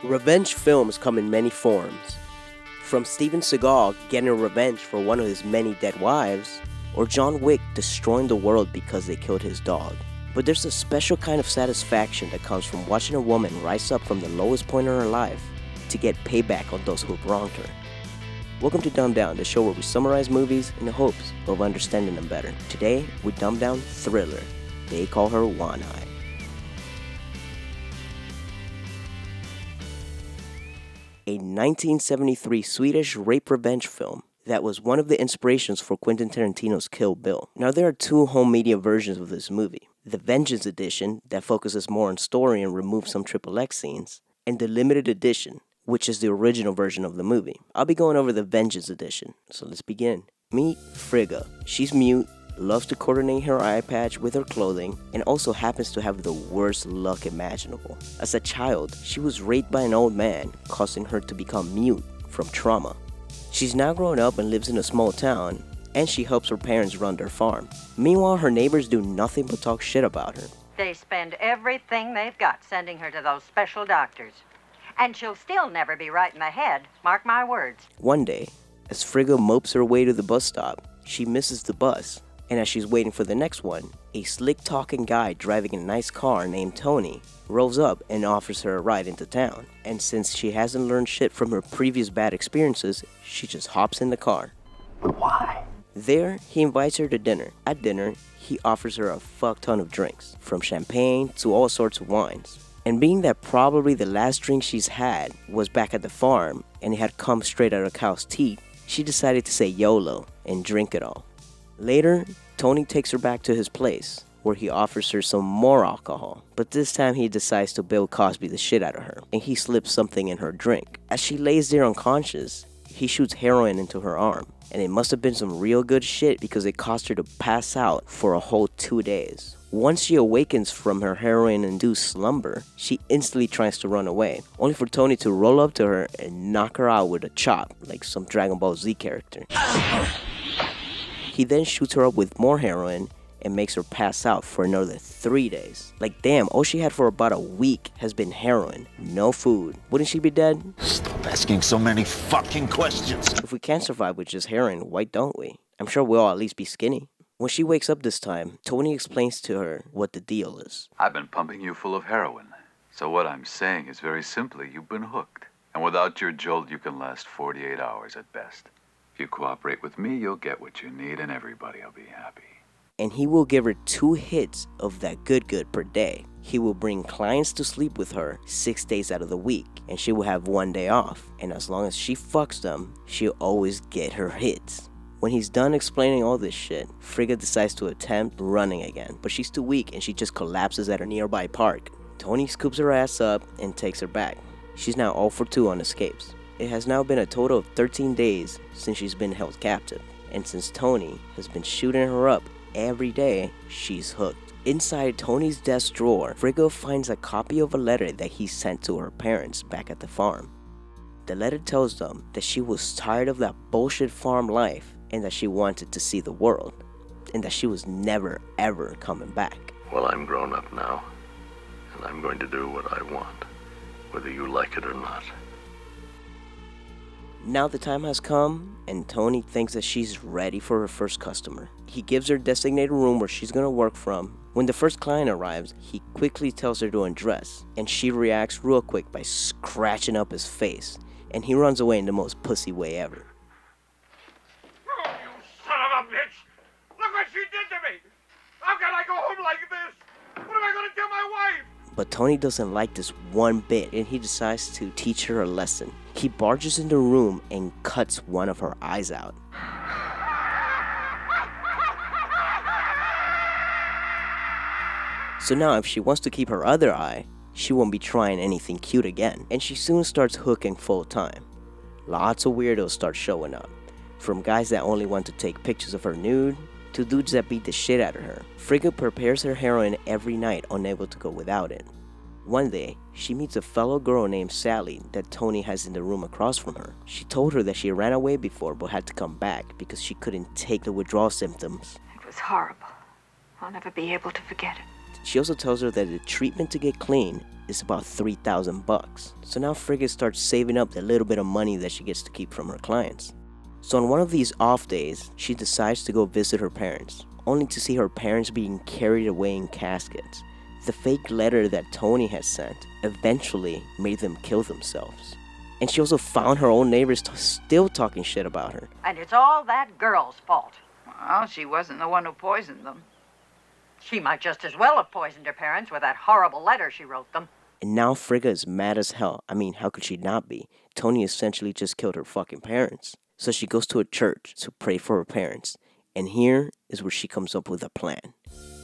Revenge films come in many forms, from Steven Seagal getting revenge for one of his many dead wives, or John Wick destroying the world because they killed his dog. But there's a special kind of satisfaction that comes from watching a woman rise up from the lowest point in her life to get payback on those who've wronged her. Welcome to Dumb Down, the show where we summarize movies in the hopes of understanding them better. Today, we dumb down Thriller. They call her One Eye. A 1973 Swedish rape revenge film that was one of the inspirations for Quentin Tarantino's Kill Bill. Now, there are two home media versions of this movie. The Vengeance Edition, that focuses more on story and removes some XXX scenes, and the Limited Edition, which is the original version of the movie. I'll be going over the Vengeance Edition, so let's begin. Meet Frigga. She's mute, loves to coordinate her eye patch with her clothing, and also happens to have the worst luck imaginable. As a child, she was raped by an old man, causing her to become mute from trauma. She's now grown up and lives in a small town, and she helps her parents run their farm. Meanwhile, her neighbors do nothing but talk shit about her. They spend everything they've got sending her to those special doctors. And she'll still never be right in the head, mark my words. One day, as Frigga mopes her way to the bus stop, she misses the bus. And as she's waiting for the next one, a slick-talking guy driving a nice car named Tony rolls up and offers her a ride into town. And since she hasn't learned shit from her previous bad experiences, she just hops in the car. Why? There, he invites her to dinner. At dinner, he offers her a fuck ton of drinks, from champagne to all sorts of wines. And being that probably the last drink she's had was back at the farm and it had come straight out of a cow's teeth, she decided to say YOLO and drink it all. Later, Tony takes her back to his place, where he offers her some more alcohol. But this time he decides to Bill Cosby the shit out of her, and he slips something in her drink. As she lays there unconscious, he shoots heroin into her arm. And it must have been some real good shit because it caused her to pass out for a whole 2 days. Once she awakens from her heroin-induced slumber, she instantly tries to run away, only for Tony to roll up to her and knock her out with a chop, like some Dragon Ball Z character. He then shoots her up with more heroin and makes her pass out for another 3 days. Like damn, all she had for about a week has been heroin, no food. Wouldn't she be dead? Stop asking so many fucking questions. If we can't survive with just heroin, why don't we? I'm sure we'll at least be skinny. When she wakes up this time, Tony explains to her what the deal is. I've been pumping you full of heroin. So what I'm saying is very simply, you've been hooked. And without your jolt, you can last 48 hours at best. If you cooperate with me, you'll get what you need and everybody will be happy. And he will give her 2 hits of that good per day. He will bring clients to sleep with her 6 days out of the week, and she will have 1 day off. And as long as she fucks them, she'll always get her hits. When he's done explaining all this shit, Frigga decides to attempt running again, but she's too weak and she just collapses at a nearby park. Tony scoops her ass up and takes her back. She's now all for 2 on escapes. It has now been a total of 13 days since she's been held captive, and since Tony has been shooting her up every day, she's hooked. Inside Tony's desk drawer, Frigga finds a copy of a letter that he sent to her parents back at the farm. The letter tells them that she was tired of that bullshit farm life and that she wanted to see the world, and that she was never ever coming back. Well, I'm grown up now, and I'm going to do what I want, whether you like it or not. Now the time has come, and Tony thinks that she's ready for her first customer. He gives her a designated room where she's gonna work from. When the first client arrives, he quickly tells her to undress, and she reacts real quick by scratching up his face, and he runs away in the most pussy way ever. Oh, you son of a bitch! Look what she did to me! How can I go home like this? What am I gonna tell my wife? But Tony doesn't like this one bit, and he decides to teach her a lesson. He barges in the room and cuts one of her eyes out. So now if she wants to keep her other eye, she won't be trying anything cute again, and she soon starts hooking full time. Lots of weirdos start showing up, from guys that only want to take pictures of her nude, to dudes that beat the shit out of her. Frigga prepares her heroin every night, unable to go without it. One day, she meets a fellow girl named Sally that Tony has in the room across from her. She told her that she ran away before but had to come back because she couldn't take the withdrawal symptoms. It was horrible. I'll never be able to forget it. She also tells her that the treatment to get clean is about $3,000 So now Frigga starts saving up the little bit of money that she gets to keep from her clients. So on one of these off days, she decides to go visit her parents, only to see her parents being carried away in caskets. The fake letter that Tony had sent eventually made them kill themselves. And she also found her own neighbors still talking shit about her. And it's all that girl's fault. Well, she wasn't the one who poisoned them. She might just as well have poisoned her parents with that horrible letter she wrote them. And now Frigga is mad as hell. I mean, how could she not be? Tony essentially just killed her fucking parents. So she goes to a church to pray for her parents. And here is where she comes up with a plan.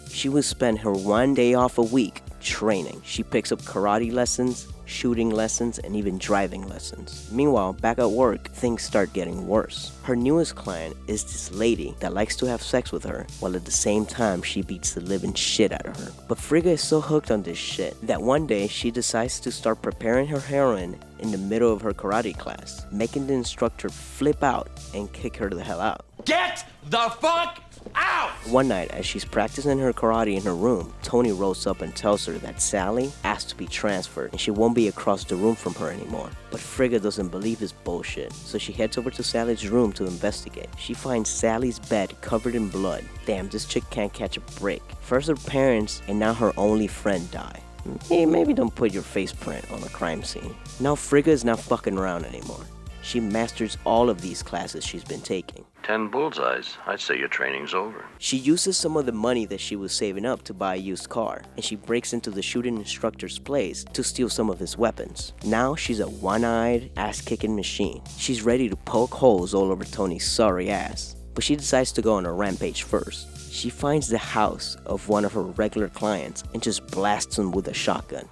She will spend her one day off a week training. She picks up karate lessons, shooting lessons, and even driving lessons. Meanwhile, back at work, things start getting worse. Her newest client is this lady that likes to have sex with her, while at the same time she beats the living shit out of her. But Frigga is so hooked on this shit that one day she decides to start preparing her heroin in the middle of her karate class, making the instructor flip out and kick her the hell out. Get the fuck out! One night, as she's practicing her karate in her room, Tony rolls up and tells her that Sally asked to be transferred and she won't be across the room from her anymore. But Frigga doesn't believe this bullshit, so she heads over to Sally's room to investigate. She finds Sally's bed covered in blood. Damn, this chick can't catch a break. First her parents and now her only friend die. Hey, maybe don't put your face print on a crime scene. Now Frigga is not fucking around anymore. She masters all of these classes she's been taking. 10 bullseyes. I'd say your training's over. She uses some of the money that she was saving up to buy a used car, and she breaks into the shooting instructor's place to steal some of his weapons. Now she's a one-eyed, ass-kicking machine. She's ready to poke holes all over Tony's sorry ass. But she decides to go on a rampage first. She finds the house of one of her regular clients and just blasts him with a shotgun.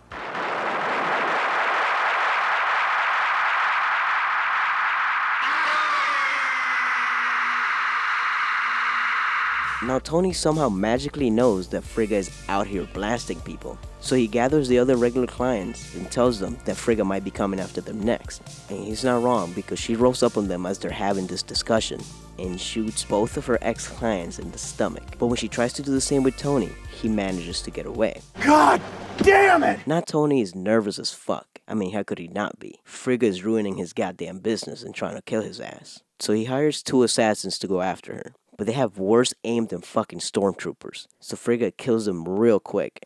Now Tony somehow magically knows that Frigga is out here blasting people. So he gathers the other regular clients and tells them that Frigga might be coming after them next. And he's not wrong, because she rolls up on them as they're having this discussion and shoots both of her ex-clients in the stomach. But when she tries to do the same with Tony, he manages to get away. God damn it! Now Tony is nervous as fuck. I mean, how could he not be? Frigga is ruining his goddamn business and trying to kill his ass. So he hires 2 assassins to go after her. But they have worse aim than fucking stormtroopers. So Frigga kills them real quick.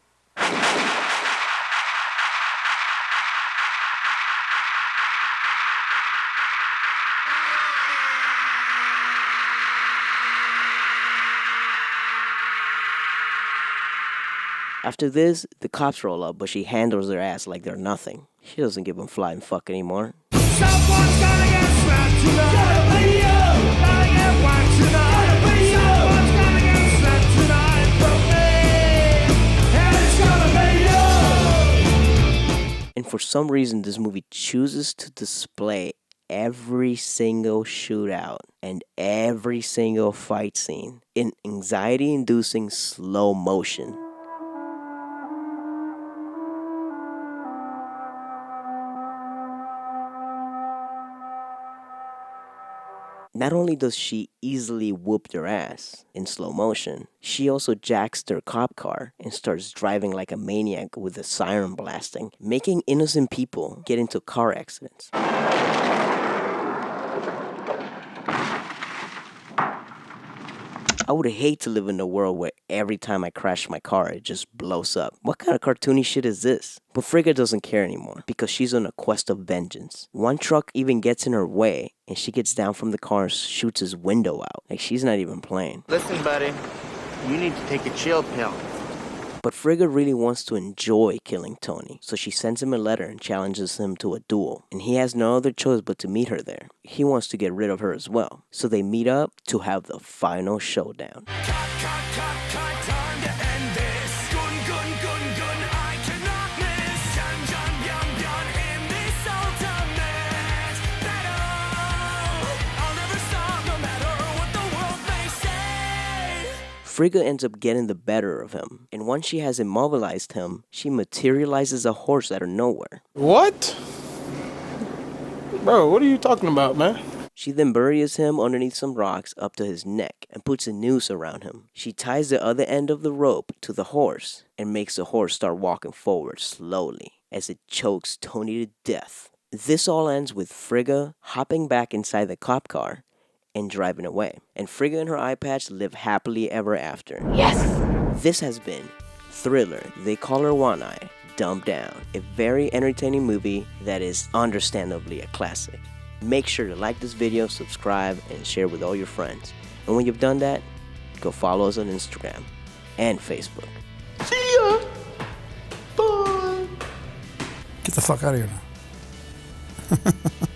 After this, the cops roll up, but she handles their ass like they're nothing. She doesn't give them flying fuck anymore. Someone's gonna get slapped tonight. Gotta be you. Gotta get whacked tonight. Gotta be you. Someone's gonna get slapped tonight from me. And it's gonna be you. And for some reason, this movie chooses to display every single shootout and every single fight scene in anxiety-inducing slow motion. Not only does she easily whoop their ass in slow motion, she also jacks their cop car and starts driving like a maniac with the siren blasting, making innocent people get into car accidents. I would hate to live in a world where every time I crash my car, it just blows up. What kind of cartoony shit is this? But Frigga doesn't care anymore because she's on a quest of vengeance. One truck even gets in her way and she gets down from the car and shoots his window out. Like she's not even playing. Listen, buddy, you need to take a chill pill. But Frigga really wants to enjoy killing Tony, so she sends him a letter and challenges him to a duel. And he has no other choice but to meet her there. He wants to get rid of her as well. So they meet up to have the final showdown. Frigga ends up getting the better of him, and once she has immobilized him, she materializes a horse out of nowhere. What? Bro, what are you talking about, man? She then buries him underneath some rocks up to his neck and puts a noose around him. She ties the other end of the rope to the horse and makes the horse start walking forward slowly as it chokes Tony to death. This all ends with Frigga hopping back inside the cop car and driving away. And Frigga and her eye patch live happily ever after. Yes! This has been Thriller, They Call Her One Eye, Dumbed Down, a very entertaining movie that is understandably a classic. Make sure to like this video, subscribe, and share with all your friends. And when you've done that, go follow us on Instagram and Facebook. See ya! Bye! Get the fuck out of here now.